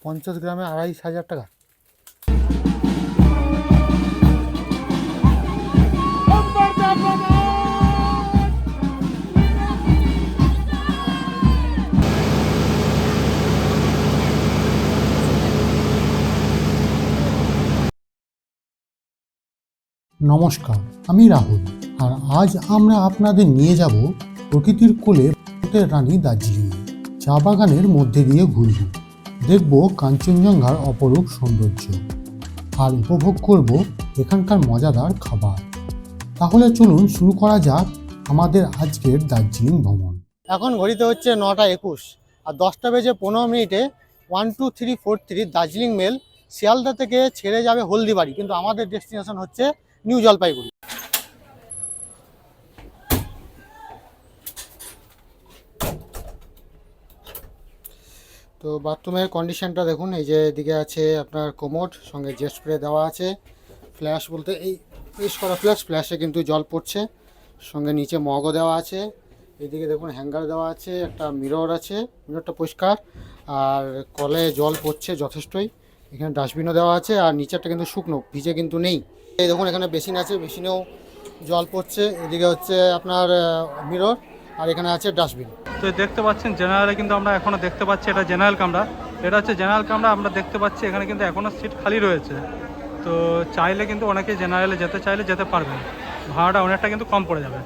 50 গ্রামে 2,500 টাকা। নমস্কার, আমি রাহুল, আর আজ আমরা আপনাদের নিয়ে যাব প্রকৃতির কোলে ভারতের রানী দার্জিলিং চা বাগানের মধ্যে দিয়ে ঘুরব, দেখব কাঞ্চনজঙ্ঘার অপরূপ সৌন্দর্য আর উপভোগ করব এখানকার মজাদার খাবার। তাহলে চলুন শুরু করা যাক আমাদের আজকের দার্জিলিং ভ্রমণ। এখন ঘড়িতে হচ্ছে 9:21 আর 10:15 12343 দার্জিলিং মেল শিয়ালদা থেকে ছেড়ে যাবে হলদিবাড়ি, কিন্তু আমাদের ডেস্টিনেশন হচ্ছে নিউ জলপাইগুড়ি। তো বাথরুমের কন্ডিশনটা দেখুন, এই যে এদিকে আছে আপনার কোমোড, সঙ্গে জেট স্প্রে দেওয়া আছে, ফ্ল্যাশ বলতে এই প্রেস করা ফ্ল্যাশে কিন্তু জল পড়ছে, সঙ্গে নিচে মগও দেওয়া আছে, এদিকে দেখুন হ্যাঙ্গার দেওয়া আছে, একটা মিরর আছে, মিররটা পরিষ্কার, আর কলে জল পড়ছে যথেষ্টই, এখানে ডাস্টবিনও দেওয়া আছে, আর নিচেরটা কিন্তু শুকনো, ভিজে কিন্তু নেই। এই দেখুন এখানে বেসিন আছে, বেসিনেও জল পড়ছে, এদিকে হচ্ছে আপনার মিরর, আর এখানে আছে ডাস্টবিন। তো দেখতে পাচ্ছেন জেনারেলে কিন্তু আমরা এখনও দেখতে পাচ্ছি এটা জেনারেল কামরা, এটা হচ্ছে জেনারেল কামরা। আমরা দেখতে পাচ্ছি এখানে কিন্তু এখনও সিট খালি রয়েছে, তো চাইলে কিন্তু অনেকে জেনারেলে যেতে চাইলে যেতে পারবেন, ভাড়াটা অনেকটা কিন্তু কম পড়ে যাবে।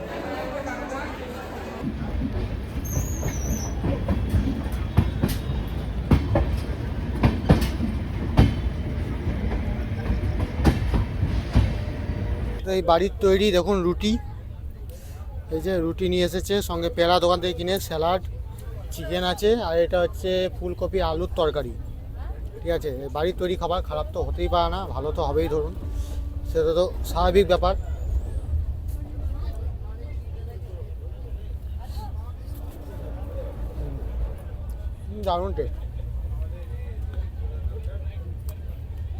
এই বাড়ির তৈরি দেখুন রুটি, এই যে রুটি নিয়ে এসেছে, সঙ্গে পেড়া দোকান থেকে কিনে, স্যালাড, চিকেন আছে, আর এটা হচ্ছে ফুলকপি আলুর তরকারি। ঠিক আছে, বাড়ির তৈরি খাবার খারাপ তো হতেই পারে না, ভালো তো হবেই, ধরুন সেটা তো স্বাভাবিক ব্যাপার। দারুণ টেস্ট,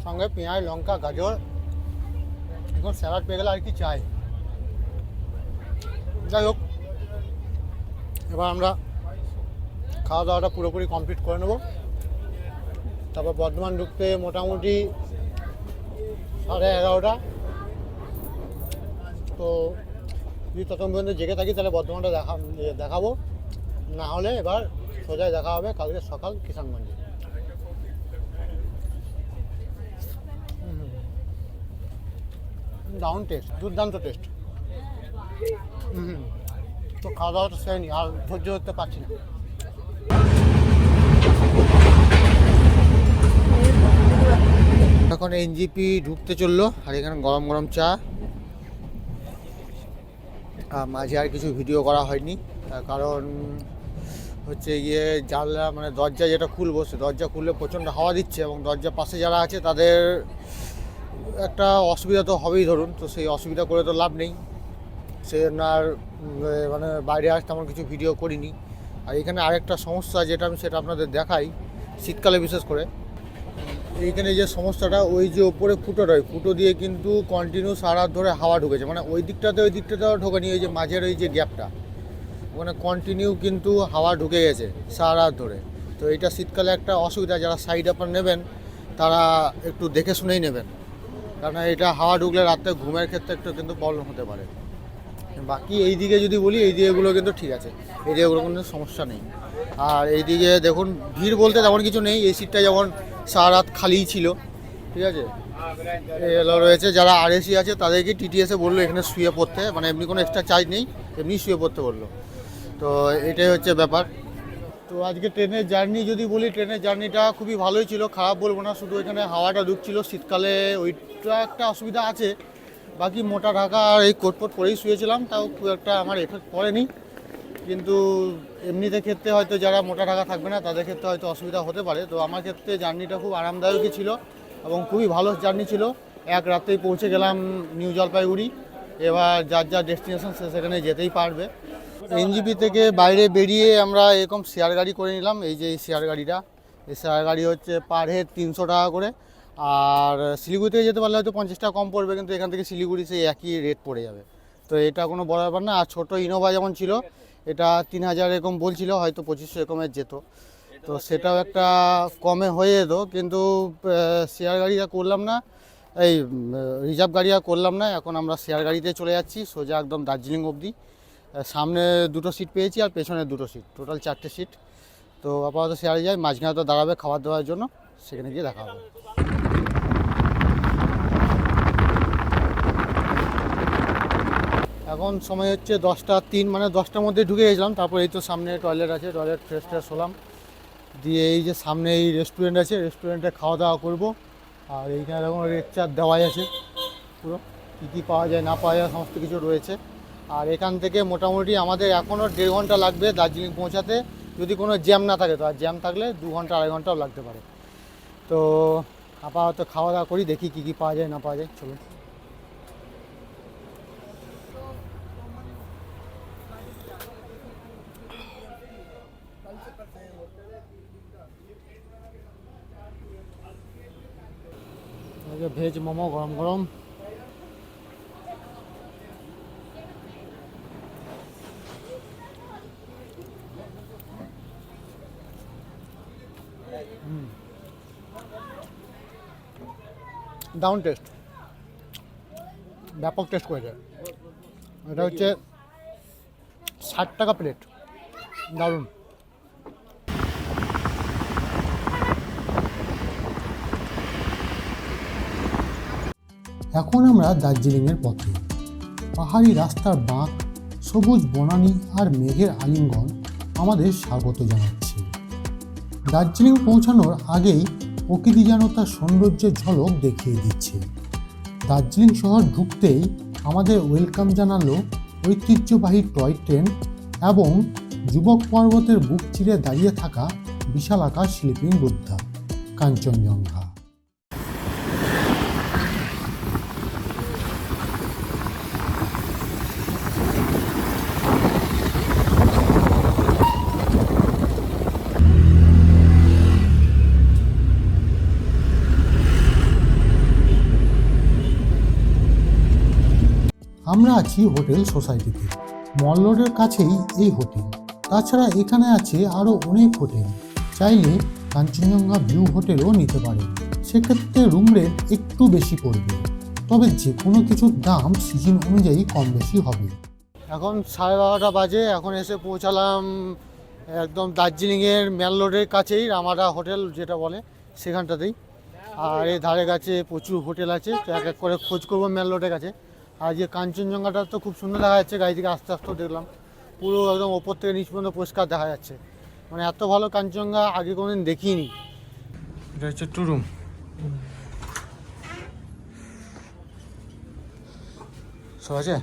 সঙ্গে পেঁয়াজ, লঙ্কা, গাজর, এখন স্যালাড পেয়ে গেলে আর কি চাই। যাই হোক, এবার আমরা খাওয়া দাওয়াটা পুরোপুরি কমপ্লিট করে নেব, তারপর বর্ধমান ঢুকতে মোটামুটি 11:30। তো যদি ততক্ষণ পর্যন্ত জেগে থাকি তাহলে বর্ধমানটা দেখাবো, না হলে এবার সোজাই দেখা হবে কালকে সকাল কিষানগঞ্জে। দারুণ টেস্ট, দুর্দান্ত টেস্ট। তো খাওয়া দাওয়াটা সেরেনি, আর ধৈর্য ধরতে পারছি না। এখন এনজিপি ঢুকতে চললো, আর এখানে গরম গরম চা, মাঝে আর কিছু ভিডিও করা হয়নি, তার কারণ হচ্ছে গিয়ে জানলা মানে দরজা যেটা খুলবো, সে দরজা খুললে প্রচণ্ড হাওয়া দিচ্ছে, এবং দরজার পাশে যারা আছে তাদের একটা অসুবিধা তো হবেই ধরুন, তো সেই অসুবিধা করে তো লাভ নেই, সে আর মানে বাইরে আস তেমন কিছু ভিডিও করিনি। আর এখানে আরেকটা সমস্যা যেটা আমি সেটা আপনাদের দেখাই, শীতকালে বিশেষ করে এইখানে যে সমস্যাটা, ওই যে ওপরে ফুটো রয়, ফুটো দিয়ে কিন্তু কন্টিনিউ সারা রাত ধরে হাওয়া ঢুকেছে, মানে ওই দিকটাতেও ঢোকেনি, ওই যে মাঝের ওই যে গ্যাপটা, ওখানে কন্টিনিউ কিন্তু হাওয়া ঢুকে গেছে সারা রাত ধরে। তো এইটা শীতকালে একটা অসুবিধা, যারা সাইড আপনার নেবেন তারা একটু দেখে শুনেই নেবেন, কারণ এটা হাওয়া ঢুকলে রাত্রে ঘুমের ক্ষেত্রে একটু কিন্তু প্রবলেম হতে পারে। বাকি এই দিকে যদি বলি, এই দিকেগুলো কিন্তু ঠিক আছে, এই দিকেগুলো কোনো সমস্যা নেই। আর এইদিকে দেখুন ভিড় বলতে তেমন কিছু নেই, এই সিটটা যেমন সারা রাত খালিই ছিল, ঠিক আছে। এগুলো রয়েছে, যারা আরএসি আছে তাদেরকে টিটিএসে বললো এখানে শুয়ে পড়তে, মানে এমনি কোনো এক্সট্রা চার্জ নেই, এমনি শুয়ে পড়তে বললো। তো এটাই হচ্ছে ব্যাপার। তো আজকে ট্রেনের জার্নি যদি বলি, ট্রেনের জার্নিটা খুবই ভালোই ছিল, খারাপ বলবো না, শুধু এখানে হাওয়াটা ঢুকছিল শীতকালে, ওইটা একটা অসুবিধা আছে। বাকি মোটা ঢাকা আর এই কোটপোট পরেই শুয়েছিলাম, তাও খুব একটা আমার এফেক্ট পড়েনি, কিন্তু এমনিতে ক্ষেত্রে হয়তো যারা মোটা ঢাকা থাকবে না তাদের ক্ষেত্রে হয়তো অসুবিধা হতে পারে। তো আমার ক্ষেত্রে জার্নিটা খুব আরামদায়কই ছিল এবং খুবই ভালো জার্নি ছিল। এক রাতেই পৌঁছে গেলাম নিউ জলপাইগুড়ি, এবার যার যার ডেস্টিনেশন সে সেখানে যেতেই পারবে। এনজিপি থেকে বাইরে বেরিয়ে আমরা এরকম শেয়ার গাড়ি করে নিলাম, এই যে এই শেয়ার গাড়িটা, এই শেয়ার গাড়ি হচ্ছে পার হেড 300 টাকা করে, আর শিলিগুড়ি থেকে যেতে পারলে হয়তো 50 টাকা কম পড়বে, কিন্তু এখান থেকে শিলিগুড়ি সেই একই রেট পড়ে যাবে, তো এটা কোনো বড় ব্যাপার না। আর ছোটো ইনোভা যেমন ছিল, এটা 3000 এরকম বলছিল, হয়তো 2500 এরকমের যেত। তো সেটাও একটা কমে হয়ে যেত, কিন্তু শেয়ার গাড়ি আর করলাম না, এই রিজার্ভ গাড়ি আর করলাম না। এখন আমরা শেয়ার গাড়িতে চলে যাচ্ছি সোজা একদম দার্জিলিং অবধি। সামনে 2টো সিট পেয়েছি আর পেছনে 2টো সিট, টোটাল 4টে সিট। তো আপাতত শেয়ারে যাই, মাঝখানে তো দাঁড়াবে খাবার দাবার জন্য, সেখানে গিয়ে দেখা হবে। এখন সময় হচ্ছে 10টা 3, মানে 10টার মধ্যে ঢুকে গেছিলাম। তারপর এই তো সামনে টয়লেট আছে, টয়লেট ফ্রেশ ট্রেশ হলাম, দিয়ে এই যে সামনে এই রেস্টুরেন্ট আছে, রেস্টুরেন্টে খাওয়া দাওয়া করবো। আর এইখানে দেখুন লেকচার দেওয়াই আছে পুরো, কী কী পাওয়া যায় না পাওয়া যায় সমস্ত কিছু রয়েছে। আর এখান থেকে মোটামুটি আমাদের এখনও 1.5 ঘন্টা লাগবে দার্জিলিং পৌঁছাতে, যদি কোনো জ্যাম না থাকে। তো আর জ্যাম থাকলে 2 ঘন্টা 2.5 ঘন্টাও লাগতে পারে। তো আপাতত খাওয়া দাওয়া করি, দেখি কী কী পাওয়া যায় না পাওয়া যায়। চলুন। ভেজ মোমো গরম গরম। দারুণ টেস্ট, ব্যাপক টেস্ট করেছে। এটা হচ্ছে 60 টাকা প্লেট, দারুণ। এখন আমরা দার্জিলিংয়ের পথে। পাহাড়ি রাস্তার বাঁক, সবুজ বনানী আর মেঘের আলিঙ্গন আমাদের স্বাগত জানাচ্ছে। দার্জিলিং পৌঁছানোর আগেই প্রকৃতি যেন তার সৌন্দর্যের ঝলক দেখিয়ে দিচ্ছে। দার্জিলিং শহর ঢুকতেই আমাদের ওয়েলকাম জানালো ঐতিহ্যবাহী টয় ট্রেন এবং যুবক পর্বতের বুক চিরে দাঁড়িয়ে থাকা বিশালাকার স্লিপিং বুদ্ধা কাঞ্চনজঙ্ঘা। আমরা আছি হোটেল সোসাইটিতে। মল রোডের কাছেই এই হোটেল। তাছাড়া এখানে আছে আরও অনেক হোটেল, চাইলে কাঞ্চনজঙ্ঘা ভিউ হোটেলও নিতে পারেন। সেক্ষেত্রে রুম রেট একটু বেশি পড়বে, তবে যে কোনো কিছুর দাম সিজন অনুযায়ী কম বেশি হবে। এখন 12:30 বাজে। এখন এসে পৌঁছালাম একদম দার্জিলিংয়ের মেল রোডের কাছেই, রামাডা হোটেল যেটা বলে সেখানটাতেই। আর এই ধারে কাছে প্রচুর হোটেল আছে, তো এক এক করে খোঁজ করবো মেল রোডের কাছে। আর যে কাঞ্চনজঙ্ঘাটা তো খুব সুন্দর দেখা যাচ্ছে, গাড়ি থেকে আস্তে আস্তেও দেখলাম, পুরো একদম ওপর থেকে নিচ পর্যন্ত পরিষ্কার দেখা যাচ্ছে। মানে এত ভালো কাঞ্চনজঙ্ঘা আগে কোনোদিন দেখিনি। এটা হচ্ছে টু রুম। সব আছে।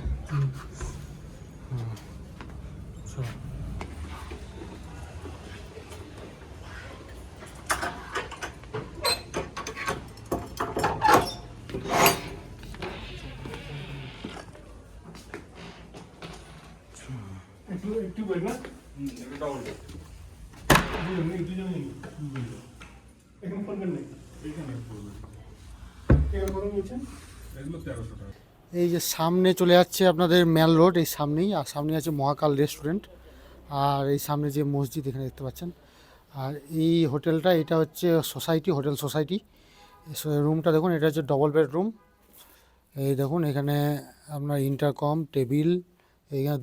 একটু বই না ডাবল এখন ফোন করেন এখানে বলছেন এগুলো 1300 টাকা। এই যে সামনে চলে যাচ্ছে আপনাদের মেল রোড, এই সামনেই। আর সামনে আছে মহাকাল রেস্টুরেন্ট, আর এই সামনে যে মসজিদ এখানে দেখতে পাচ্ছেন। আর এই হোটেলটা, এটা হচ্ছে সোসাইটি, হোটেল সোসাইটি। রুমটা দেখুন, এটা হচ্ছে ডবল বেডরুম। এই দেখুন এখানে আপনার ইন্টারকম, টেবিল, এইখানে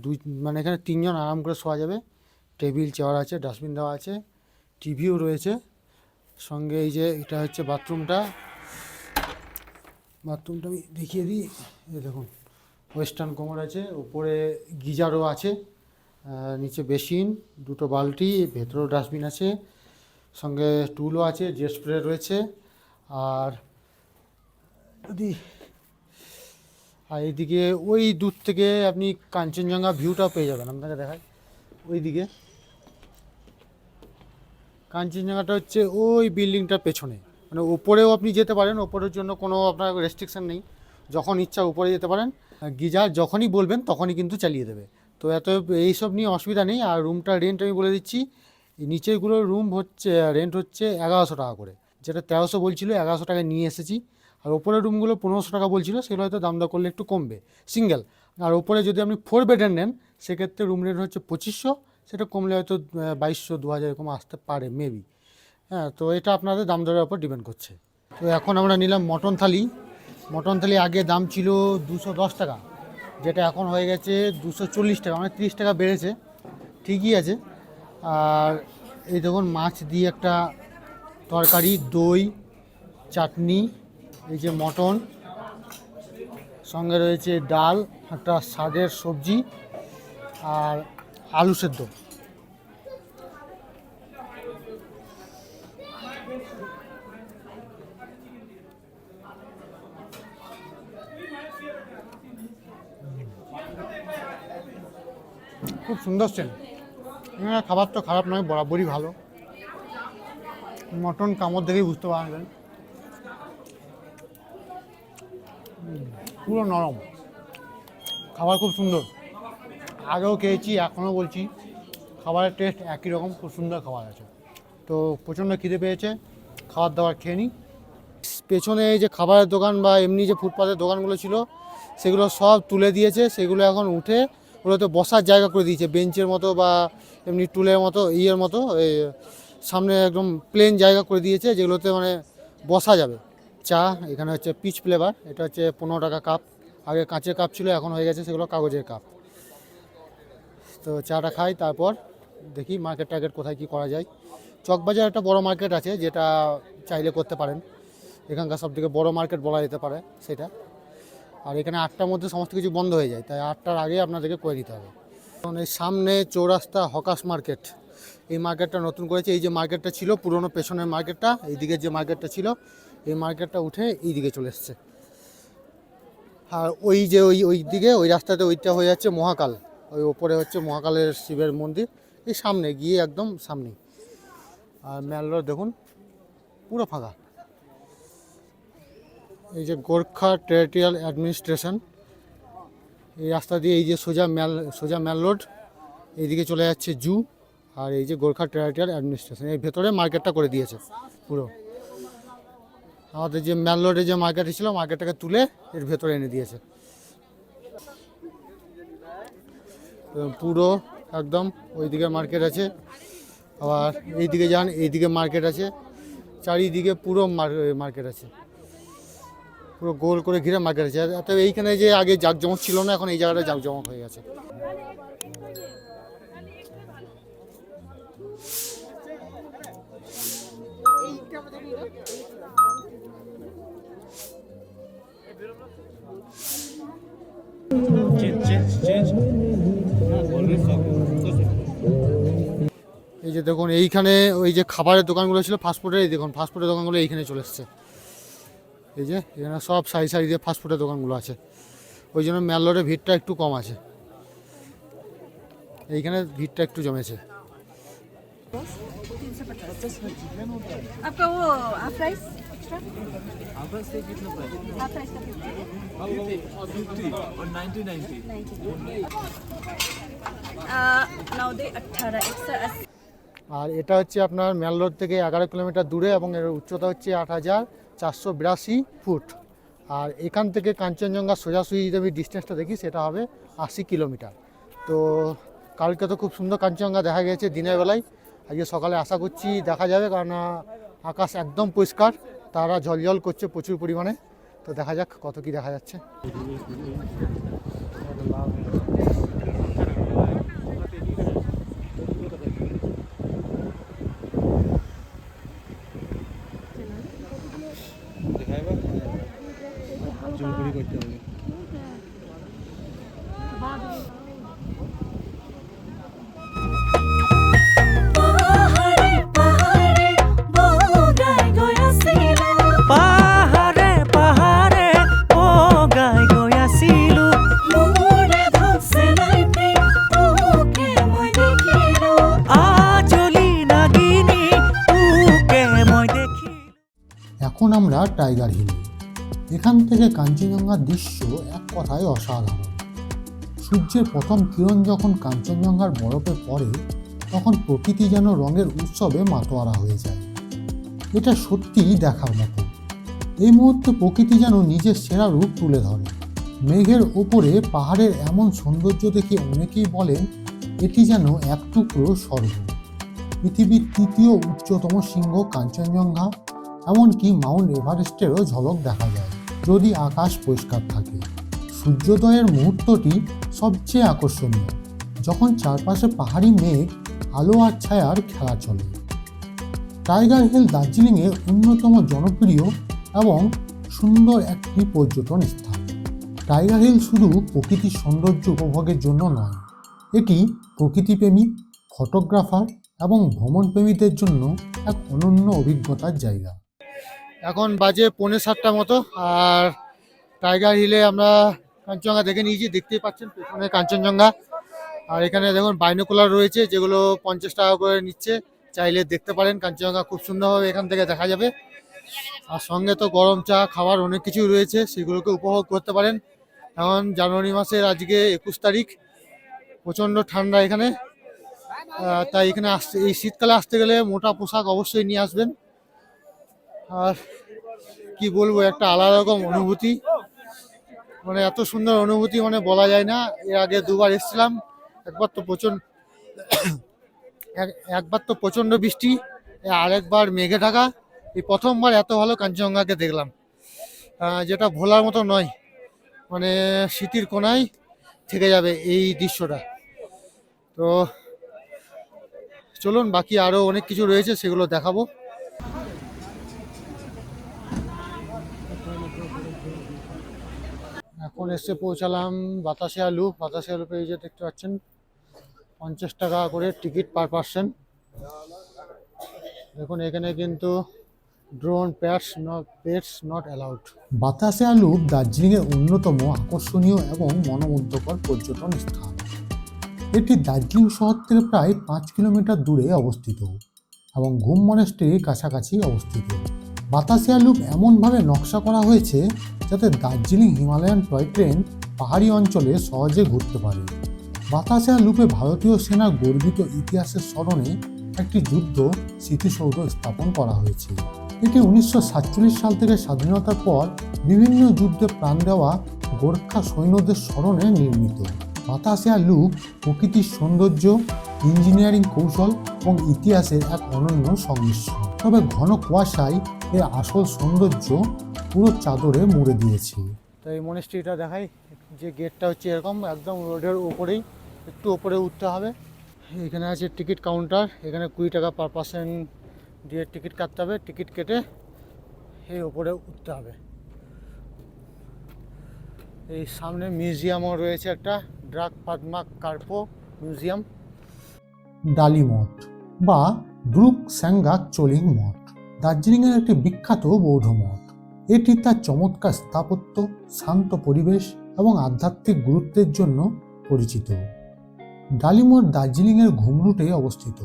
মানে এখানে 3 জন আরাম করে শোয়া যাবে। টেবিল চেয়ার আছে, ডাস্টবিন দেওয়া আছে, টিভিও রয়েছে সঙ্গে। এই যে এটা হচ্ছে বাথরুমটা আমি দেখিয়ে দিই। এই দেখুন ওয়েস্টার্ন কোমর আছে, উপরে গিজারও আছে, নিচে বেসিন, 2টো বালতি, ভেতরেও ডাস্টবিন আছে, সঙ্গে টুলও আছে, জেট স্প্রে রয়েছে। আর যদি এইদিকে ওই দূর থেকে আপনি কাঞ্চনজঙ্ঘা ভিউটাও পেয়ে যাবেন। আপনাকে দেখায় ওইদিকে কাঞ্চনজঙ্ঘাটা হচ্ছে ওই বিল্ডিংটার পেছনে। মানে উপরেও আপনি যেতে পারেন, উপরের জন্য কোনো আপনার রেস্ট্রিকশান নেই, যখন ইচ্ছা উপরে যেতে পারেন। গিজার যখনই বলবেন তখনই কিন্তু চালিয়ে দেবে, তো এত এইসব নিয়ে অসুবিধা নেই। আর রুমটার রেন্ট আমি বলে দিচ্ছি, নিচেরগুলোর রুম হচ্ছে রেন্ট হচ্ছে 1100 টাকা করে, যেটা 1300 বলছিল, 1100 টাকায় নিয়ে এসেছি। আর ওপরের রুমগুলো 1500 টাকা বলছিল, সেগুলো হয়তো দাম দর করলে একটু কমবে সিঙ্গেল। আর ওপরে যদি আপনি 4 বেডের নেন, সেক্ষেত্রে রুম রেন্ট হচ্ছে 2500, সেটা কমলে হয়তো 2200-2000 এরকম আসতে পারে মেবি। হ্যাঁ, তো এটা আপনাদের দাম দরের উপর ডিপেন্ড করছে। তো এখন আমরা নিলাম মটন থালি। মটন থালি আগে দাম ছিল 210 টাকা, যেটা এখন হয়ে গেছে 240 টাকা, মানে 30 টাকা বেড়েছে, ঠিকই আছে। আর এই দেখুন মাছ দিয়ে একটা তরকারি, দই, চাটনি, এই যে মটন, সঙ্গে রয়েছে ডাল, একটা শাকের সবজি আর আলু সেদ্ধ। খুব সুন্দর সেন্ট। খাবার তো খারাপ নয়, বরাবরই ভালো। মটন কামড় দেখেই বুঝতে পারবেন, পুরো নরম, খাবার খুব সুন্দর। আগেও খেয়েছি, এখনও বলছি খাবারের টেস্ট একই রকম, খুব সুন্দর খাবার আছে। তো প্রচণ্ড খিদে পেয়েছে, খাবার দাবার খেয়ে নিই। পেছনে এই যে খাবারের দোকান বা এমনি যে ফুটপাতের দোকানগুলো ছিল সেগুলো সব তুলে দিয়েছে, সেগুলো এখন উঠে ওগুলোতে বসার জায়গা করে দিয়েছে, বেঞ্চের মতো বা এমনি টুলের মতো, ইয়ের মতো, এই সামনে একদম প্লেন জায়গা করে দিয়েছে যেগুলোতে মানে বসা যাবে। চা এখানে হচ্ছে পিচ ফ্লেভার, এটা হচ্ছে 15 টাকা কাপ। আগে কাঁচের কাপ ছিল, এখন হয়ে গেছে সেগুলো কাগজের কাপ। তো চাটা খাই, তারপর দেখি মার্কেট টার্গেট কোথায় কী করা যায়। চকবাজার একটা বড় মার্কেট আছে, যেটা চাইলে করতে পারেন, এখানকার সবথেকে বড় মার্কেট বলা যেতে পারে সেটা। আর এখানে 8টার মধ্যে সমস্ত কিছু বন্ধ হয়ে যায়, তাই 8টার আগে আপনাদেরকে করে দিতে হবে। কারণ এই সামনে চৌরাস্তা হকার্স মার্কেট, এই মার্কেটটা নতুন করেছে। এই যে মার্কেটটা ছিল পুরনো, পেছনের মার্কেটটা, এইদিকে যে মার্কেটটা ছিল, এই মার্কেটটা উঠে এই দিকে চলে এসছে। আর ওই যে ওই দিকে ওই রাস্তাতে ওইটা হয়ে যাচ্ছে মহাকাল, ওই ওপরে হচ্ছে মহাকালের শিবের মন্দির, এই সামনে গিয়ে একদম সামনেই। আর মেল রোড দেখুন পুরো ফাঁকা। এই যে গোর্খা টেরিটোরিয়াল অ্যাডমিনিস্ট্রেশন, এই রাস্তা দিয়ে এই যে সোজা মেল রোড, এইদিকে চলে যাচ্ছে জু। আর এই যে গোর্খা টেরিটোরিয়াল অ্যাডমিনিস্ট্রেশন, এর ভেতরে মার্কেটটা করে দিয়েছে পুরো। আমাদের যে মেল রোডে যে মার্কেট ছিল, মার্কেটটাকে তুলে এর ভেতরে এনে দিয়েছে পুরো একদম। ওইদিকে মার্কেট আছে, আবার এইদিকে যান, এইদিকে মার্কেট আছে, চারিদিকে পুরো মার্কেট আছে, পুরো গোল করে ঘিরে মার্কেট আছে। তবে এইখানে যে আগে জাঁকজমক ছিল না, এখন এই জায়গাটা জাঁকজমক হয়ে গেছে। এই যে দেখুন এইখানে ওই যে খাবারের দোকানগুলো ছিল ফাস্টফুডের, এই দেখুন ফাস্টফুডের দোকানগুলো এইখানে চলে এসছে। এই যে এখানে সব সারি সারি দিয়ে ফাস্টফুডের দোকানগুলো আছে, ওই জন্য মেল রোডে ভিড়টা একটু কম আছে, এইখানে ভিড়টা একটু জমেছে। आपका वो half rice extra half rice से कितना प्राइस हाफ राइस का 50 और 90 नाउ दे 18 180। আর এটা হচ্ছে আপনার মেল রোড থেকে 11 কিলোমিটার দূরে এবং এর উচ্চতা হচ্ছে 8482 ফুট। আর এখান থেকে কাঞ্চনজঙ্ঘা সোজাসুজি যদি আমি ডিস্টেন্সটা দেখি সেটা হবে 80 কিলোমিটার। তো কালকে তো খুব সুন্দর কাঞ্চনজঙ্ঘা দেখা গেছে দিনের বেলায়, আজকে সকালে আশা করছি দেখা যাবে, কারণ আকাশ একদম পরিষ্কার, তারা ঝলঝল করছে প্রচুর পরিমাণে। তো দেখা যাক কত কি দেখা যাচ্ছে। এখন আমরা টাইগার হিলে। এখান থেকে কাঞ্চনজঙ্ঘার দৃশ্য এক কথায় অসাধারণ। সূর্যের প্রথম কিরণ যখন কাঞ্চনজঙ্ঘার বরফে পড়ে, তখন প্রকৃতি যেন রঙের উৎসবে মাতোয়ারা হয়ে যায়। এটা সত্যিই দেখার মতো। এই মুহূর্তে প্রকৃতি যেন নিজের সেরা রূপ তুলে ধরে। মেঘের ওপরে পাহাড়ের এমন সৌন্দর্য দেখে অনেকেই বলেন এটি যেন এক টুকরো স্বর্গ। পৃথিবীর তৃতীয় উচ্চতম শৃঙ্গ কাঞ্চনজঙ্ঘা, এমনকি মাউন্ট এভারেস্টেরও ঝলক দেখা যায় যদি আকাশ পরিষ্কার থাকে। সূর্যোদয়ের মুহূর্তটি সবচেয়ে আকর্ষণীয়, যখন চারপাশে পাহাড়ি মেঘ আলো আর ছায়ার খেলা চলে। টাইগার হিল দার্জিলিংয়ের অন্যতম জনপ্রিয় এবং সুন্দর একটি পর্যটন স্থান। টাইগার হিল শুধু প্রকৃতির সৌন্দর্য উপভোগের জন্য নয়, এটি প্রকৃতিপ্রেমী, ফটোগ্রাফার এবং ভ্রমণপ্রেমীদের জন্য এক অনন্য অভিজ্ঞতার জায়গা। এখন বাজে 6:45 মতো, আর টাইগার হিলে আমরা কাঞ্চনজঙ্ঘা দেখে নিয়েছি, দেখতেই পাচ্ছেন পেছনে কাঞ্চনজঙ্ঘা। আর এখানে দেখুন বাইনোকুলার রয়েছে, যেগুলো 50 টাকা করে নিচ্ছে, চাইলে দেখতে পারেন। কাঞ্চনজঙ্ঘা খুব সুন্দরভাবে এখান থেকে দেখা যাবে। আর সঙ্গে তো গরম চা, খাবার অনেক কিছুই রয়েছে, সেগুলোকে উপভোগ করতে পারেন। এখন জানুয়ারি মাসের আজকে 21 তারিখ, প্রচণ্ড ঠান্ডা এখানে, তাই এখানে আসতে, এই শীতকালে আসতে গেলে মোটা পোশাক অবশ্যই নিয়ে আসবেন। আর কি বলবো, একটা আলাদা রকম অনুভূতি, মানে এত সুন্দর অনুভূতি মানে বলা যায় না। এর আগে দুবার এসেছিলাম, একবার তো প্রচণ্ড বৃষ্টি, আরেকবার মেঘে ঢাকা। এই প্রথমবার এত ভালো কাঞ্চনজঙ্ঘাকে দেখলাম, যেটা ভোলার মতো নয়, মানে স্মৃতির কোণায় থেকে যাবে এই দৃশ্যটা। তো চলুন, বাকি আরও অনেক কিছু রয়েছে, সেগুলো দেখাবো। এখন এসে পৌঁছালাম বাতাসিয়া লুপ। বাতাসিয়া লুপে এই যে দেখতে পাচ্ছেন 50 টাকা করে টিকিট পার পার্সন। দেখুন এখানে কিন্তু drone, pets not allowed. Batasia loop দার্জিলিংয়ের অন্যতম আকর্ষণীয় এবং মনোমুগ্ধকর পর্যটন স্থান। এটি দার্জিলিং শহর থেকে প্রায় 5 কিলোমিটার দূরে অবস্থিত এবং ঘুম মনেস্ট্রির কাছাকাছি অবস্থিত। বাতাসিয়া লুপ এমনভাবে নকশা করা হয়েছে যাতে দার্জিলিং হিমালয়ান টয় ট্রেন পাহাড়ি অঞ্চলে সহজে ঘুরতে পারে। বাতাসিয়া লুপে ভারতীয় সেনার গর্বিত ইতিহাসের স্মরণে একটি যুদ্ধ স্মৃতিসৌধ স্থাপন করা হয়েছে। এটি 1947 সাল থেকে স্বাধীনতার পর বিভিন্ন যুদ্ধে প্রাণ দেওয়া গোর্খা সৈন্যদের স্মরণে নির্মিত। বাতাসিয়া লুপ প্রকৃতির সৌন্দর্য, ইঞ্জিনিয়ারিং কৌশল এবং ইতিহাসের এক অনন্য সংমিশ্রণ। তবে ঘন কুয়াশায় এর আসল সৌন্দর্য পুরো চাদরে মুড়ে দিয়েছে। তো এই মনেস্ট্রিটা দেখাই, যে গেটটা হচ্ছে এরকম, একদম রোডের উপরেই, একটু উপরে উঠতে হবে। এখানে আছে টিকিট কাউন্টার, এখানে 20 টাকা পার পার্সন দিয়ে টিকিট কাটতে হবে। টিকিট কেটে এই উপরে উঠতে হবে। এই সামনে মিউজিয়ামও রয়েছে একটা, ড্রাক পাদমা কার্পো মিউজিয়াম। ডালি মঠ বা দ্রুক স্যাঙ্গাক চোলিং মঠ দার্জিলিংয়ের একটি বিখ্যাত বৌদ্ধ মঠ। এটি তার চমৎকার স্থাপত্য, শান্ত পরিবেশ এবং আধ্যাত্মিক গুরুত্বের জন্য পরিচিত। ডালি মঠ দার্জিলিংয়ের ঘুমরুটে অবস্থিত।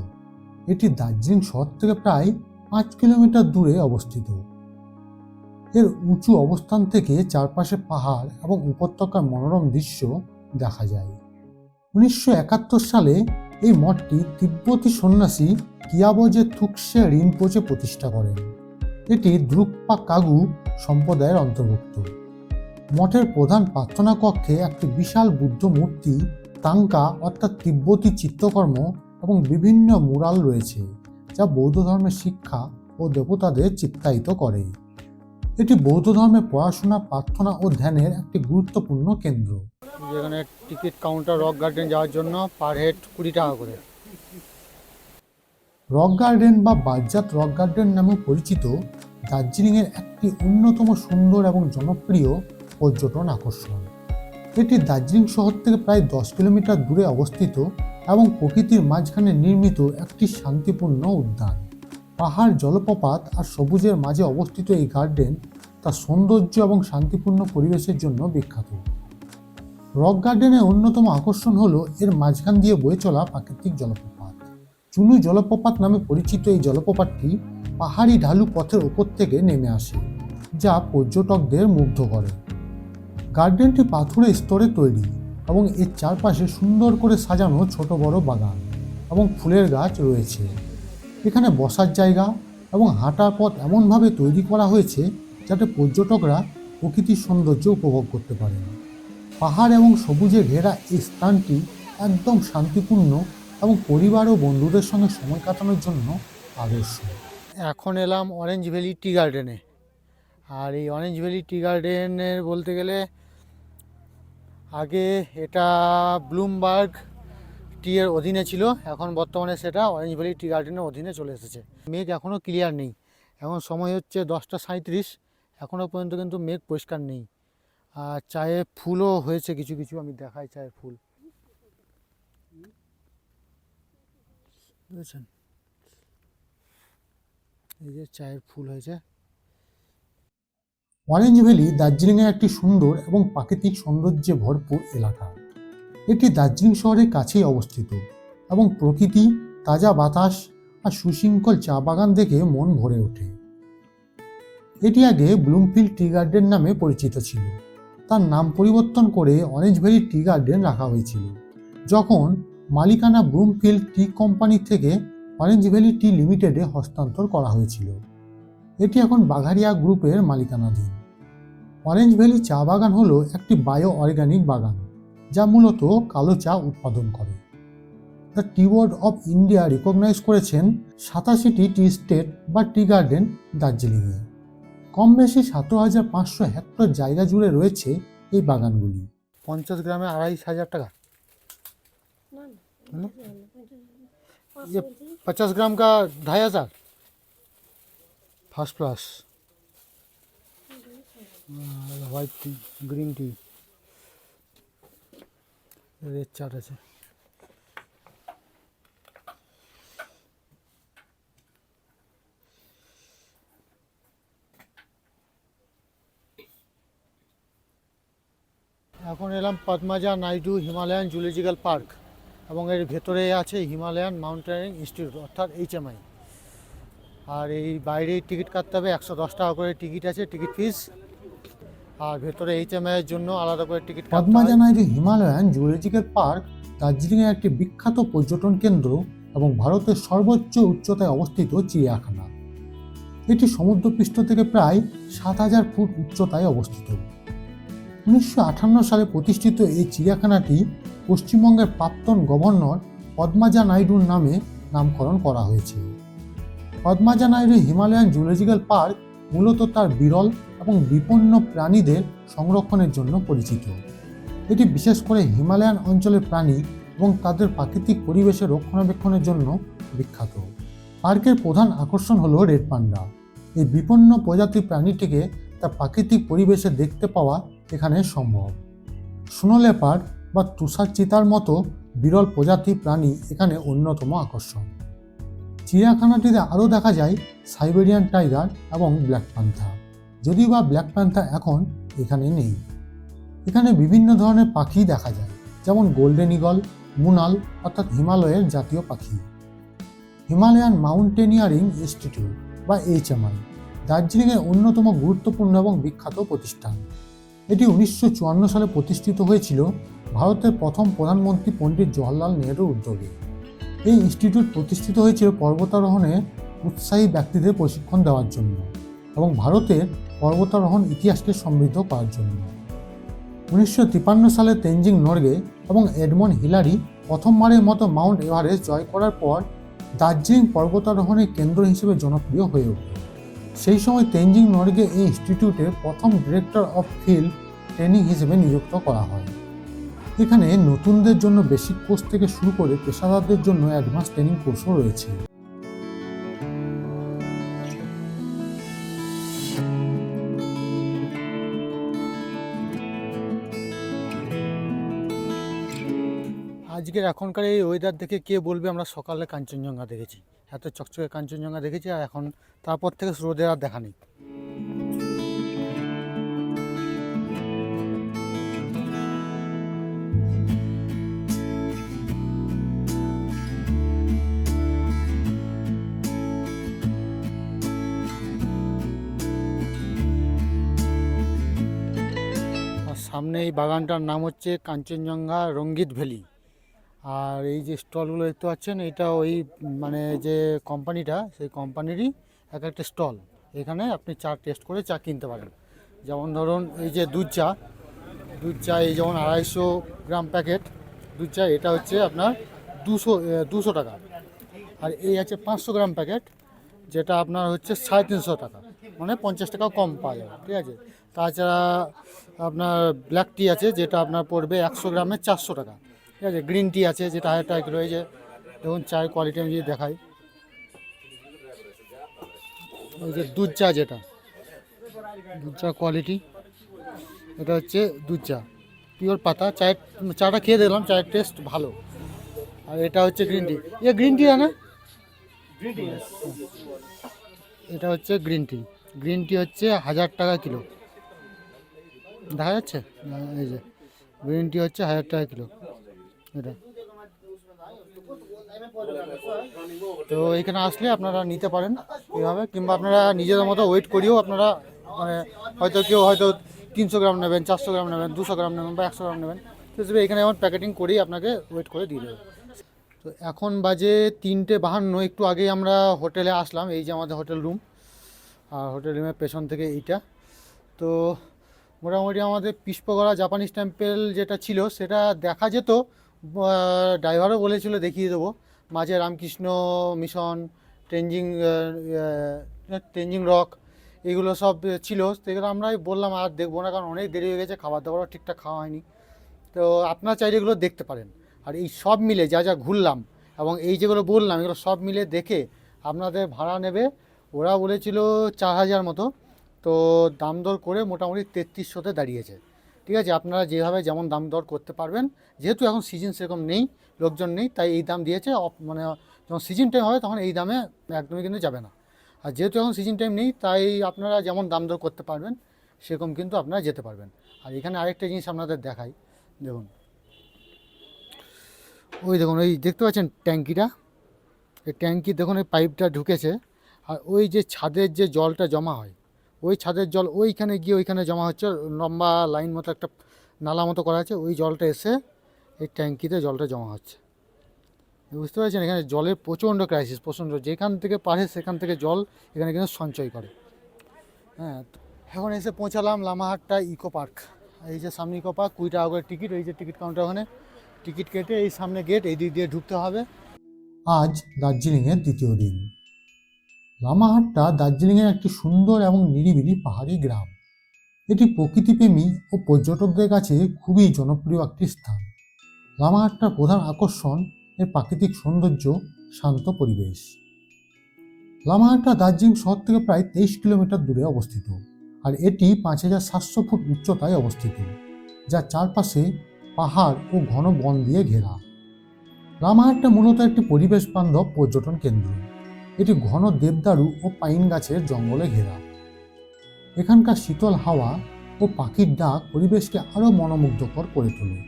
এটি দার্জিলিং শহর থেকে প্রায় 5 কিলোমিটার দূরে অবস্থিত। এর উঁচু অবস্থান থেকে চারপাশে পাহাড় এবং উপত্যকার মনোরম দৃশ্য দেখা যায়। 1971 সালে এই মঠটি তিব্বতী সন্ন্যাসী কিয়াবজে থুকসে রিনপোচে প্রতিষ্ঠা করেন। এটি দ্রুকপা কাগু সম্প্রদায়ের অন্তর্ভুক্ত। মঠের প্রধান প্রার্থনা কক্ষে একটি বিশাল বুদ্ধ মূর্তি, তাঙ্কা অর্থাৎ তিব্বতী চিত্রকর্ম এবং বিভিন্ন মুরাল রয়েছে, যা বৌদ্ধ ধর্মের শিক্ষা ও দেবতাদের চিত্রায়িত করে। এটি বৌদ্ধ ধর্মের পড়াশোনা, প্রার্থনা ও ধ্যানের একটি গুরুত্বপূর্ণ কেন্দ্র। যেখানে টিকিট কাউন্টার রক গার্ডেন যাওয়ার জন্য পার হেড 20 টাকা করে। রক গার্ডেন বা বারজাত রক গার্ডেন নামে পরিচিত দার্জিলিংয়ের একটি অন্যতম সুন্দর এবং জনপ্রিয় পর্যটন আকর্ষণ। এটি দার্জিলিং শহর থেকে প্রায় 10 কিলোমিটার দূরে অবস্থিত এবং প্রকৃতির মাঝখানে নির্মিত একটি শান্তিপূর্ণ উদ্যান। পাহাড়, জলপ্রপাত আর সবুজের মাঝে অবস্থিত এই গার্ডেন তার সৌন্দর্য এবং শান্তিপূর্ণ পরিবেশের জন্য বিখ্যাত। রক গার্ডেনের অন্যতম আকর্ষণ হলো এর মাঝখান দিয়ে বয়ে চলা প্রাকৃতিক জলপ্রপাত। চুনু জলপ্রপাত নামে পরিচিত এই জলপ্রপাতটি পাহাড়ি ঢালু পথের ওপর থেকে নেমে আসে, যা পর্যটকদের মুগ্ধ করে। গার্ডেনটি পাথুরে স্তরে তৈরি এবং এর চারপাশে সুন্দর করে সাজানো ছোট বড় বাগান এবং ফুলের গাছ রয়েছে। এখানে বসার জায়গা এবং হাঁটার পথ এমনভাবে তৈরি করা হয়েছে যাতে পর্যটকরা প্রকৃতির সৌন্দর্য উপভোগ করতে পারেন। পাহাড় এবং সবুজে ঘেরা এই স্থানটি একদম শান্তিপূর্ণ এবং পরিবার ও বন্ধুদের সঙ্গে সময় কাটানোর জন্য আদর্শ। এখন এলাম অরেঞ্জ ভ্যালি টি গার্ডেনে। আর এই অরেঞ্জ ভ্যালি টি গার্ডেনের বলতে গেলে আগে এটা ব্লুমবার্গ টি এর অধীনে ছিল, এখন বর্তমানে সেটা অরেঞ্জ ভ্যালি টি গার্ডেনের অধীনে চলে এসেছে। মেঘ এখনও ক্লিয়ার নেই, এখন সময় হচ্ছে 10:37, এখনও পর্যন্ত কিন্তু মেঘ পরিষ্কার নেই। আর চায়ে ফুলও হয়েছে কিছু কিছু, আমি দেখাই চায়ের ফুল, বুঝেছেন, এই যে চায়ের ফুল হয়েছে। অরেঞ্জ ভ্যালি দার্জিলিংয়ের একটি সুন্দর এবং প্রাকৃতিক সৌন্দর্যে ভরপুর এলাকা। এটি দার্জিলিং শহরের কাছেই অবস্থিত এবং প্রকৃতি, তাজা বাতাস আর সুশৃঙ্খল চা বাগান দেখে মন ভরে ওঠে। এটি আগে ব্লুমফিল্ড টি গার্ডেন নামে পরিচিত ছিল। তার নাম পরিবর্তন করে অরেঞ্জ ভ্যালি টি গার্ডেন রাখা হয়েছিল যখন মালিকানা ব্লুমফিল্ড টি কোম্পানি থেকে অরেঞ্জ ভ্যালি টি লিমিটেডে হস্তান্তর করা হয়েছিল। এটি এখন বাঘারিয়া গ্রুপের মালিকানাধীন। অরেঞ্জ ভ্যালি চা বাগান হলো একটি বায়ো অর্গানিক বাগান যা মূলত কালো চা উৎপাদন করে। The tea board of India recognize করেছেন 87টি টি স্টেট বা টি গার্ডেন দার্জিলিংয়ে। কম বেশি 17,500 হেক্টর জায়গা জুড়ে রয়েছে এই বাগানগুলি। 50 গ্রামে 2,500 টাকা, ये 50 ग्राम का 2,500 फर्स्ट क्लास। হোয়াইট টি, গ্রিন টি, রেড চাট আছে। এখন এলাম Padmaja Naidu Himalayan zoological park এবং এর ভেতরে আছে হিমালয়ান মাউন্টেনিং ইনস্টিটিউট অর্থাৎ HMI। আর এই বাইরে টিকিট কাটতে হবে, 110 টাকা করে টিকিট আছে, টিকিট ফিস। আর ভেতরে HMI এর জন্য আলাদা করে টিকিট কাটতে হয়। Padmaja Naidu Himalayan zoological park দার্জিলিংয়ের একটি বিখ্যাত পর্যটন কেন্দ্র এবং ভারতের সর্বোচ্চ উচ্চতায় অবস্থিত চিড়িয়াখানা। এটি সমুদ্রপৃষ্ঠ থেকে প্রায় 7,000 ফুট উচ্চতায় অবস্থিত। 1958 সালে প্রতিষ্ঠিত এই চিড়িয়াখানাটি পশ্চিমবঙ্গের প্রাক্তন গভর্নর পদ্মাজা নাইডুর নামে নামকরণ করা হয়েছে। Padmaja Naidu Himalayan zoological park মূলত তার বিরল এবং বিপন্ন প্রাণীদের সংরক্ষণের জন্য পরিচিত। এটি বিশেষ করে হিমালয়ান অঞ্চলের প্রাণী এবং তাদের প্রাকৃতিক পরিবেশের রক্ষণাবেক্ষণের জন্য বিখ্যাত। পার্কের প্রধান আকর্ষণ হল রেড পান্ডা। এই বিপন্ন প্রজাতির প্রাণীটিকে তার প্রাকৃতিক পরিবেশে দেখতে পাওয়া এখানে সম্ভব। স্নো লেপার্ড বা তুষার চিতার মতো বিরল প্রজাতির প্রাণী এখানে অন্যতম আকর্ষণ। চিড়িয়াখানাটিতে আরও দেখা যায় সাইবেরিয়ান টাইগার এবং ব্ল্যাক প্যান্থার, যদিও বা ব্ল্যাক প্যান্থার এখন এখানে নেই। এখানে বিভিন্ন ধরনের পাখি দেখা যায়, যেমন গোল্ডেন ঈগল, মুনাল অর্থাৎ হিমালয়ের জাতীয় পাখি। হিমালয়ান মাউন্টেনিয়ারিং ইনস্টিটিউট বা HMI দার্জিলিংয়ের অন্যতম গুরুত্বপূর্ণ এবং বিখ্যাত প্রতিষ্ঠান। এটি 1954 সালে প্রতিষ্ঠিত হয়েছিল ভারতের প্রথম প্রধানমন্ত্রী পণ্ডিত জওহরলাল নেহরুর উদ্যোগে। এই ইনস্টিটিউট প্রতিষ্ঠিত হয়েছিল পর্বতারোহণে উৎসাহী ব্যক্তিদের প্রশিক্ষণ দেওয়ার জন্য এবং ভারতের পর্বতারোহণ ইতিহাসকে সমৃদ্ধ করার জন্য। 1953 সালে তেনজিং নরগে এবং এডমন্ড হিলারি প্রথমবারের মতো মাউন্ট এভারেস্ট জয় করার পর দার্জিলিং পর্বতারোহণের কেন্দ্র হিসেবে জনপ্রিয় হয়ে ওঠে। সেই সময় তেনজিং নরগে এই ইনস্টিটিউটের প্রথম ডিরেক্টর অফ ফিল্ড ট্রেনিং হিসেবে নিযুক্ত করা হয়। এখানে নতুনদের জন্য বেসিক কোর্স থেকে শুরু করে পেশাদারদের জন্য অ্যাডভান্স ট্রেনিং কোর্সও রয়েছে। আজকের এখনকার এই ওয়েদার দেখে কে বলবে আমরা সকালে কাঞ্চনজঙ্ঘা দেখেছি, এত চকচকে কাঞ্চনজঙ্ঘা দেখেছি, আর এখন তারপর থেকে রোদের আর দেখা নেই। আর সামনে এই বাগানটার নাম হচ্ছে কাঞ্চনজঙ্ঘা রঙ্গিত ভ্যালি। আর এই যে স্টলগুলো দেখতে পাচ্ছেন, এটা ওই মানে যে কোম্পানিটা, সেই কোম্পানিরই এক একটা স্টল। এখানে আপনি চা টেস্ট করে চা কিনতে পারেন। যেমন ধরুন এই যে দুধ চা এই যেমন 250 গ্রাম প্যাকেট, দুধ চা এটা হচ্ছে আপনার 200 টাকা। আর এই আছে 500 গ্রাম প্যাকেট, যেটা আপনার হচ্ছে 350 টাকা, মানে 50 টাকা কম পাওয়া যাবে, ঠিক আছে। তাছাড়া আপনার ব্ল্যাক টি আছে, যেটা আপনার পড়বে 100 গ্রামে 400 টাকা, ঠিক আছে। গ্রিন টি আছে, যেটা 1000 টাকা কিলো। এই যে দেখুন চায়ের কোয়ালিটি আমি যদি দেখাই, ওই যে দুধ চা, যেটা দুধ চা কোয়ালিটি, এটা হচ্ছে দুধ চা পিওর পাতা। চাটা খেয়ে দেখলাম, চায়ের টেস্ট ভালো। আর এটা হচ্ছে গ্রিন টি, গ্রিন টি না, এটা হচ্ছে গ্রিন টি। গ্রিন টি হচ্ছে 1000 টাকা কিলো, দেখা যাচ্ছে। এই যে গ্রিন টি হচ্ছে 1000 টাকা কিলো এটা। তো এখানে আসলে আপনারা নিতে পারেন এইভাবে, কিংবা আপনারা নিজেদের মতো ওয়েট করিয়েও আপনারা, মানে হয়তো কেউ হয়তো 300 গ্রাম নেবেন, 400 গ্রাম নেবেন, 200 গ্রাম নেবেন বা 100 গ্রাম নেবেন, তো সেটা এখানে যেমন প্যাকেটিং করেই আপনাকে ওয়েট করে দিয়ে দেবে। তো এখন বাজে 3:52, একটু আগেই আমরা হোটেলে আসলাম। এই যে আমাদের হোটেল রুম, আর হোটেল রুমের পেছন থেকে এইটা। তো মোটামুটি আমাদের পুষ্পগড়া জাপানিজ টেম্পল যেটা ছিল সেটা দেখা যেত, ড্রাইভারও বলেছিল দেখিয়ে দেবো। মাঝে রামকৃষ্ণ মিশন, তেঞ্জিং রক, এগুলো সব ছিল। সেগুলো আমরাই বললাম আর দেখবো না, কারণ অনেক দেরি হয়ে গেছে, খাবার দাবারও ঠিকঠাক খাওয়া হয়নি। তো আপনারা চাইলে এগুলো দেখতে পারেন। আর এই সব মিলে যা যা ঘুরলাম এবং এই যেগুলো বললাম, এগুলো সব মিলে দেখে আপনাদের ভাড়া নেবে, ওরা বলেছিল 4000 মতো। তো দাম দর করে মোটামুটি 3300-তে দাঁড়িয়েছে, ঠিক আছে। আপনারা যেভাবে যেমন দাম দর করতে পারবেন, যেহেতু এখন সিজন সেরকম নেই, লোকজন নেই, তাই এই দাম দিয়েছে। মানে যখন সিজন টাইম হবে তখন এই দামে একদমই কিন্তু যাবে না। আর যেহেতু এখন সিজন টাইম নেই, তাই আপনারা যেমন দাম দর করতে পারবেন সেরকম কিন্তু আপনারা যেতে পারবেন। আর এখানে আরেকটা জিনিস আপনাদের দেখাই, দেখুন ওই দেখুন, ওই দেখতে পাচ্ছেন ট্যাঙ্কিটা, এই ট্যাঙ্কি দেখুন, এই পাইপটা ঢুকেছে। আর ওই যে ছাদের যে জলটা জমা হয়, ওই ছাদের জল ওইখানে গিয়ে ওইখানে জমা হচ্ছে, লম্বা লাইন মতো একটা নালা মতো করা আছে, ওই জলটা এসে এই ট্যাঙ্কিতে জলটা জমা হচ্ছে। বুঝতে পারছেন, এখানে জলের প্রচণ্ড ক্রাইসিস, প্রচণ্ড। যেখান থেকে পারে সেখান থেকে জল এখানে কিন্তু সঞ্চয় করে। হ্যাঁ, এখন এসে পৌঁছালাম লামাহাট্টা ইকো পার্ক। এই যে সামনে ইকো পার্ক, 20 টাকা করে টিকিট। এই যে টিকিট কাউন্টার, ওখানে টিকিট কেটে এই সামনে গেট, এই দিক দিয়ে ঢুকতে হবে। আজ দার্জিলিংয়ের দ্বিতীয় দিন। লামাহাট্টা দার্জিলিংয়ের একটি সুন্দর এবং নিরিবিলি পাহাড়ি গ্রাম। এটি প্রকৃতিপ্রেমী ও পর্যটকদের কাছে খুবই জনপ্রিয় একটি স্থান। লামাহাট্টার প্রধান আকর্ষণ এর প্রাকৃতিক সৌন্দর্য, শান্ত পরিবেশ। লামাহাট্টা দার্জিলিং শহর থেকে প্রায় 23 কিলোমিটার দূরে অবস্থিত, আর এটি 5700 ফুট উচ্চতায় অবস্থিত, যা চারপাশে পাহাড় ও ঘন বন দিয়ে ঘেরা। লামাহাট্টা মূলত একটি পরিবেশ বান্ধব পর্যটন কেন্দ্র। এটি ঘন দেবদারু ও পাইন গাছের জঙ্গলে ঘেরা। এখানকার শীতল হাওয়া ও পাখির ডাক পরিবেশকে আরও মনোমুগ্ধকর করে তোলে।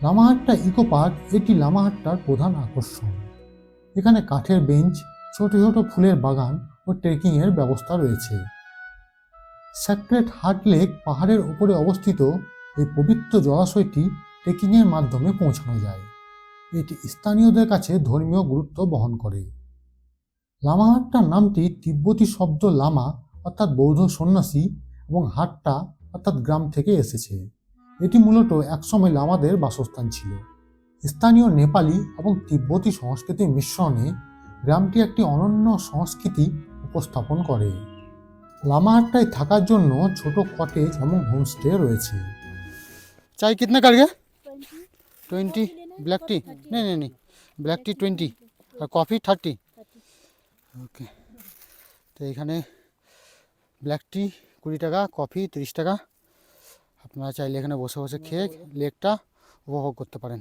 লামাহাট্টা ইকো পার্ক এটি লামাহাট্টার প্রধান আকর্ষণ। এখানে কাঠের বেঞ্চ, ছোট ছোট ফুলের বাগান ও ট্রেকিংয়ের ব্যবস্থা রয়েছে। সেক্রেট হার্ট লেক পাহাড়ের উপরে অবস্থিত এই পবিত্র জলাশয়টি ট্রেকিংয়ের মাধ্যমে পৌঁছানো যায়। এটি স্থানীয়দের কাছে ধর্মীয় গুরুত্ব বহন করে। লামাহাট্টার নামটি তিব্বতী শব্দ লামা অর্থাৎ বৌদ্ধ সন্ন্যাসী এবং হাট্টা অর্থাৎ গ্রাম থেকে এসেছে। এটি মূলত একসময় লামাদের বাসস্থান ছিল। স্থানীয় নেপালি এবং তিব্বতী সংস্কৃতির মিশ্রণে গ্রামটি একটি অনন্য সংস্কৃতি উপস্থাপন করে। লামাহাট্টায় থাকার জন্য ছোট কটেজ এবং হোমস্টে রয়েছে। চাই কিতনা कर गया 20 ब्लैक टी नहीं ब्लैक टी 20 और कॉफ़ी 30 ओके। তো এখানে ব্ল্যাক টি 20 টাকা, কফি 30 টাকা। আপনারা চাইলে এখানে বসে বসে খেয়ে লেকটা উপভোগ করতে পারেন।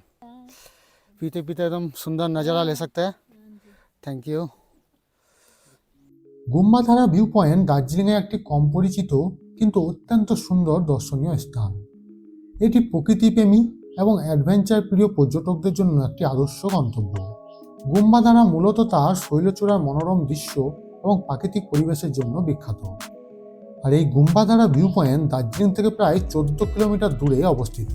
पीते पीते एकदम सुंदर नज़ारा ले सकते हैं। Thank you. Gumbadhara view point দার্জিলিংয়ের একটি কম পরিচিত কিন্তু অত্যন্ত সুন্দর দর্শনীয় স্থান। এটি প্রকৃতিপ্রেমী এবং অ্যাডভেঞ্চার প্রিয় পর্যটকদের জন্য একটি আদর্শ গন্তব্য। গুম্বাধারা মূলত তার শৈলচূড়ার মনোরম দৃশ্য এবং প্রাকৃতিক পরিবেশের জন্য বিখ্যাত। আর এই গুম্বাধারা ভিউ পয়েন্ট দার্জিলিং থেকে প্রায় 14 কিলোমিটার দূরে অবস্থিত।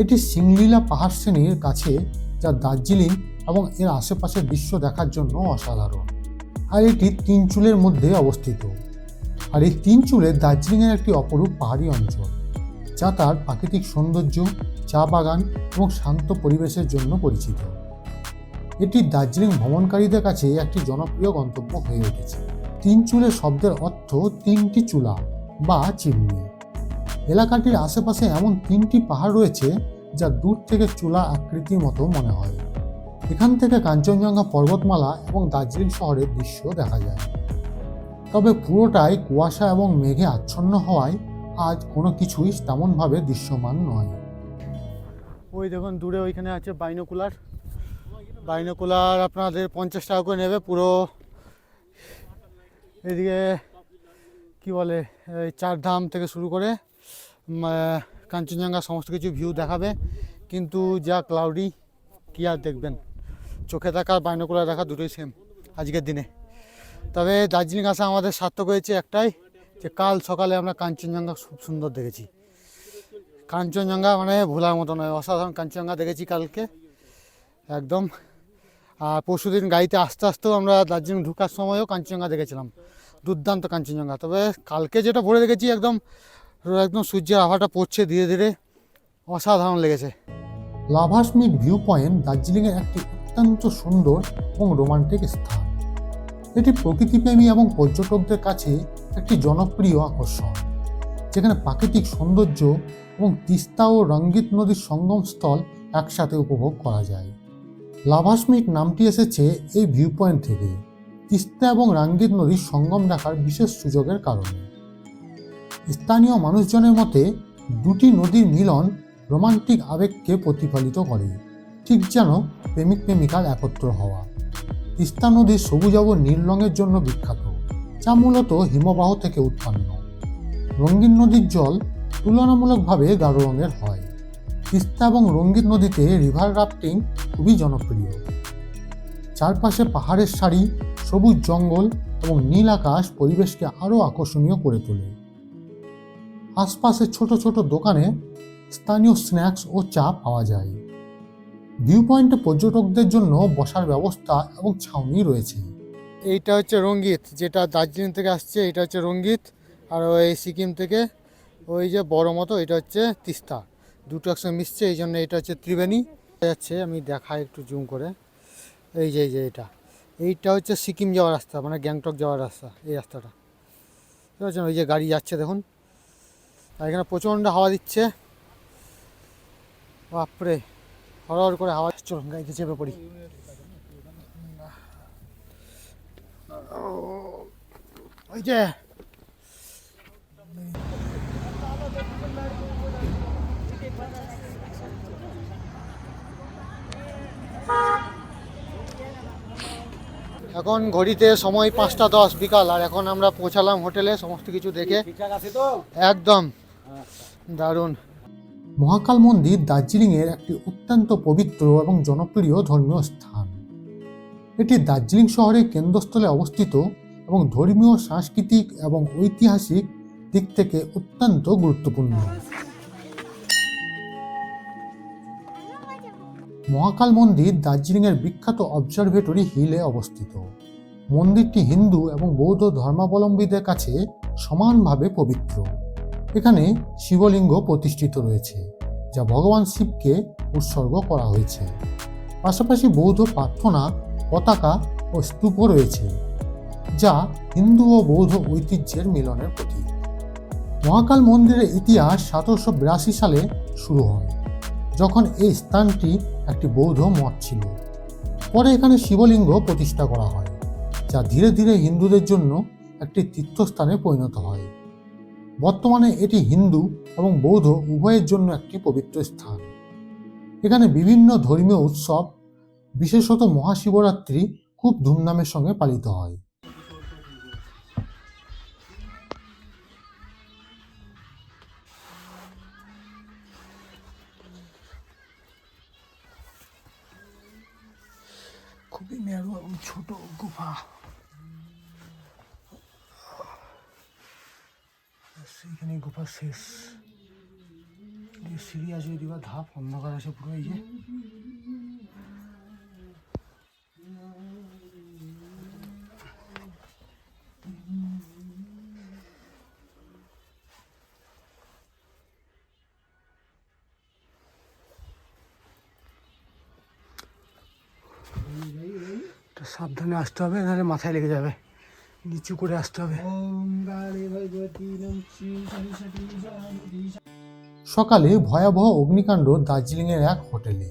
এটি সিংলিলা পাহাড় শ্রেণীর কাছে, যা দার্জিলিং এবং এর আশেপাশের দৃশ্য দেখার জন্য অসাধারণ। আর এটি 3 চুলের মধ্যে অবস্থিত। আর এই 3 চুলে দার্জিলিংয়ের একটি অপরূপ পাহাড়ি অঞ্চল, যা তার প্রাকৃতিক সৌন্দর্য, চা বাগান এবং শান্ত পরিবেশের জন্য পরিচিত। এটি দার্জিলিং ভ্রমণকারীদের কাছে একটি জনপ্রিয় গন্তব্য হয়ে উঠেছে। তিন চুলের শব্দের অর্থ তিনটি চুলা বা চিমনি। এলাকাটির আশেপাশে এমন তিনটি পাহাড় রয়েছে যা দূর থেকে চুলা আকৃতির মতো মনে হয়। এখান থেকে কাঞ্চনজঙ্ঘা পর্বতমালা এবং দার্জিলিং শহরের দৃশ্য দেখা যায়। তবে পুরোটাই কুয়াশা এবং মেঘে আচ্ছন্ন হওয়ায় আজ কোনো কিছুই তেমনভাবে দৃশ্যমান নয়। ওই দেখুন দূরে ওইখানে আছে বাইনোকুলার। আপনাদের 50 টাকা করে নেবে, পুরো এদিকে কি বলে এই চারধাম থেকে শুরু করে কাঞ্চনজঙ্ঘা সমস্ত কিছু ভিউ দেখাবে। কিন্তু যা ক্লাউডি, কি আর দেখবেন, চোখে দেখা আর বাইনোকুলার দেখা দুটোই সেম আজকের দিনে। তবে দার্জিলিং আসা আমাদের সার্থক হয়েছে একটাই, যে কাল সকালে আমরা কাঞ্চনজঙ্ঘা খুব সুন্দর দেখেছি। কাঞ্চনজঙ্ঘা মানে ভোলার মতো নয়, অসাধারণ কাঞ্চনজঙ্ঘা দেখেছি কালকে একদম। আর পরশুদিন গাড়িতে আস্তে আস্তেও আমরা দার্জিলিং ঢোকার সময়ও কাঞ্চনজঙ্ঘা দেখেছিলাম, দুর্দান্ত কাঞ্চনজঙ্ঘা। তবে কালকে যেটা ভরে দেখেছি একদম একদম সূর্যের আভাটা পড়ছে ধীরে ধীরে, অসাধারণ লেগেছে। লাভা স্মিথ ভিউ পয়েন্ট দার্জিলিংয়ের একটি অত্যন্ত সুন্দর এবং রোমান্টিক স্থান। এটি প্রকৃতিপ্রেমী এবং পর্যটকদের কাছে একটি জনপ্রিয় আকর্ষণ, যেখানে প্রাকৃতিক সৌন্দর্য এবং তিস্তা ও রঙ্গিত নদীর সঙ্গমস্থল একসাথে উপভোগ করা যায়। লাভা স্মিথ নামটি এসেছে এই ভিউ পয়েন্ট থেকে, তিস্তা এবং রঙ্গিত নদীর সঙ্গম দেখার বিশেষ সুযোগের কারণে। স্থানীয় মানুষজনের মতে দুটি নদীর মিলন রোমান্টিক আবেগকে প্রতিফলিত করে, ঠিক যেন প্রেমিক প্রেমিকার একত্র হওয়া। তিস্তা নদী সবুজাভ নীল রঙের জন্য বিখ্যাত, যা মূলত হিমবাহ থেকে উৎপন্ন। রঙ্গিন নদীর জল তুলনামূলকভাবে গাঢ় রঙের হয়। তিস্তা এবং রঙ্গিত নদীতে রিভার রাফটিং খুবই জনপ্রিয়। চারপাশে পাহাড়ের সারি, সবুজ জঙ্গল এবং নীল আকাশ পরিবেশকে আরও আকর্ষণীয় করে তোলে। আশপাশে ছোট ছোট দোকানে স্থানীয় স্ন্যাক্স ও চা পাওয়া যায়। ভিউ পয়েন্টে পর্যটকদের জন্য বসার ব্যবস্থা এবং ছাউনি রয়েছে। এইটা হচ্ছে রঙ্গিত, যেটা দার্জিলিং থেকে আসছে, এটা হচ্ছে রঙ্গিত। আর ওই সিকিম থেকে ওই যে বড় মতো, এটা হচ্ছে তিস্তা, দুটো একসঙ্গে মিশছে, এই জন্য এটা হচ্ছে ত্রিবেণী যাচ্ছে। আমি দেখাই একটু জুম করে, এই যে এইটা হচ্ছে সিকিম যাওয়ার রাস্তা, মানে গ্যাংটক যাওয়ার রাস্তা, এই রাস্তাটা ঠিক আছে। ওই যে গাড়ি যাচ্ছে দেখুন, আর এখানে প্রচণ্ড হাওয়া দিচ্ছে, বাপরে হরহর করে হাওয়া। চলুন গাড়িতে চেপে পড়ি। ওই যে এখন ঘড়িতে সময় 5টা 10 বিকাল, আর এখন আমরা পৌঁছালাম হোটেলে সমস্ত কিছু দেখে। একদম দারুণ। মহাকাল মন্দির দার্জিলিংয়ের একটি অত্যন্ত পবিত্র এবং জনপ্রিয় ধর্মীয় স্থান। এটি দার্জিলিং শহরের কেন্দ্রস্থলে অবস্থিত এবং ধর্মীয়, সাংস্কৃতিক এবং ঐতিহাসিক দিক থেকে অত্যন্ত গুরুত্বপূর্ণ। মহাকাল মন্দির দার্জিলিংয়ের বিখ্যাত অবজারভেটরি হিলে অবস্থিত। মন্দিরটি হিন্দু এবং বৌদ্ধ ধর্মাবলম্বীদের কাছে সমানভাবে পবিত্র। এখানে শিবলিঙ্গ প্রতিষ্ঠিত রয়েছে, যা ভগবান শিবকে উৎসর্গ করা হয়েছে। পাশাপাশি বৌদ্ধ প্রার্থনা পতাকা ও স্তূপও রয়েছে, যা হিন্দু ও বৌদ্ধ ঐতিহ্যের মিলনের প্রতীক। মহাকাল মন্দিরের ইতিহাস 1782 সালে শুরু হয়, যখন এই স্থানটি একটি বৌদ্ধ মঠ ছিল। পরে এখানে শিবলিঙ্গ প্রতিষ্ঠা করা হয়, যা ধীরে ধীরে হিন্দুদের জন্য একটি তীর্থস্থানে পরিণত হয়। বর্তমানে এটি হিন্দু এবং বৌদ্ধ উভয়ের জন্য একটি পবিত্র স্থান। এখানে বিভিন্ন ধর্মীয় উৎসব, বিশেষত মহাশিবরাত্রি খুব ধুমধামের সঙ্গে পালিত হয়। খুবই ন্যারো এবং ছোট গুফা, সেইখানে গুফা শেষ। সিঁড়ি আছে ওই দিকে, ধাপ অন্ধকার আছে পুরো। এই যে সাবধানে আসতে হবে, নাহলে মাথায় লেগে যাবে। নিচু করে আসতে হবে। সকালে ভয়াবহ অগ্নিকাণ্ড দার্জিলিংয়ের এক হোটেলে।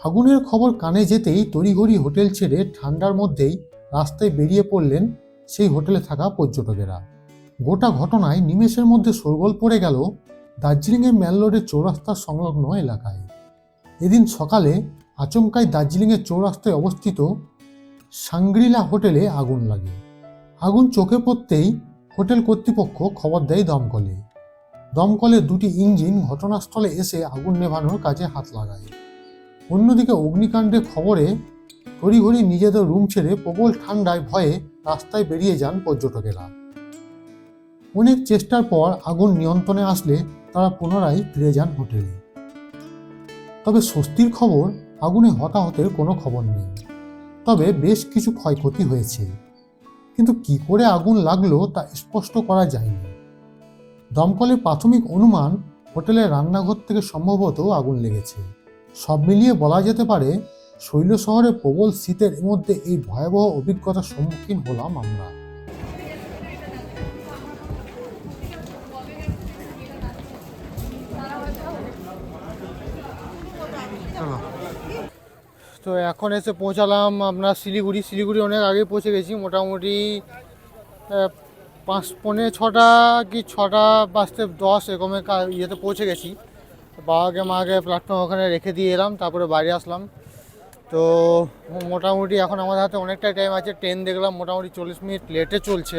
আগুনের খবর কানে যেতেই তড়িঘড়ি হোটেল ছেড়ে ঠান্ডার মধ্যেই রাস্তায় বেরিয়ে পড়লেন সেই হোটেলে থাকা পর্যটকেরা। গোটা ঘটনায় নিমেষের মধ্যে শোরগোল পড়ে গেল দার্জিলিংয়ের ম্যাল রোডের চৌরাস্তার সংলগ্ন এলাকায়। এদিন সকালে আচমকাই দার্জিলিংয়ের চৌরাস্তায় অবস্থিত সাংগ্রিলা হোটেলে আগুন লাগে। আগুন চোখে পড়তেই হোটেল কর্তৃপক্ষ খবর দেয় দমকলে। দমকলের 2টি ইঞ্জিন ঘটনাস্থলে এসে আগুন নেভানোর কাজে হাত লাগায়। অন্যদিকে অগ্নিকাণ্ডের খবরে তড়িঘড়ি নিজেদের রুম ছেড়ে প্রবল ঠান্ডায় ভয়ে রাস্তায় বেরিয়ে যান পর্যটকেরা। অনেক চেষ্টার পর আগুন নিয়ন্ত্রণে আসলে তারা পুনরায় ফিরে যান হোটেলে। তবে স্বস্তির খবর, আগুনে হতাহতের কোনো খবর নেই। তবে বেশ কিছু ক্ষয়ক্ষতি হয়েছে, কিন্তু কি করে আগুন লাগলো তা স্পষ্ট করা যায়নি। দমকলের প্রাথমিক অনুমান হোটেলের রান্নাঘর থেকে সম্ভবত আগুন লেগেছে। সব মিলিয়ে বলা যেতে পারে শৈল শহরে প্রবল শীতের মধ্যে এই ভয়াবহ অভিজ্ঞতার সম্মুখীন হলাম আমরা। তো এখন এসে পৌঁছালাম আপনার শিলিগুড়ি অনেক আগে পৌঁছে গেছি, মোটামুটি 5:45 কি 6:10 এরকমের ইয়েতে পৌঁছে গেছি। বাবাকে মাকে প্ল্যাটফর্ম ওখানে রেখে দিয়ে এলাম, তারপরে বাইরে আসলাম। তো মোটামুটি এখন আমাদের হাতে অনেকটাই টাইম আছে। ট্রেন দেখলাম মোটামুটি 40 মিনিট লেটে চলছে।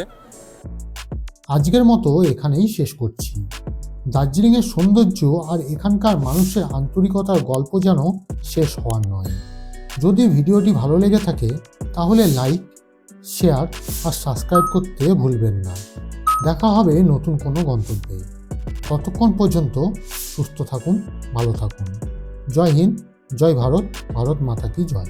আজকের মতো এখানেই শেষ করছি। দার্জিলিংয়ের সৌন্দর্য আর এখানকার মানুষের আন্তরিকতার গল্প যেন শেষ হওয়ার নয়। যদি ভিডিওটি ভালো লেগে থাকে তাহলে লাইক, শেয়ার আর সাবস্ক্রাইব করতে ভুলবেন না। দেখা হবে নতুন কোনো গন্তব্যে। ততক্ষণ পর্যন্ত সুস্থ থাকুন, ভালো থাকুন। জয় হিন্দ, জয় ভারত, ভারত মাতা কি জয়।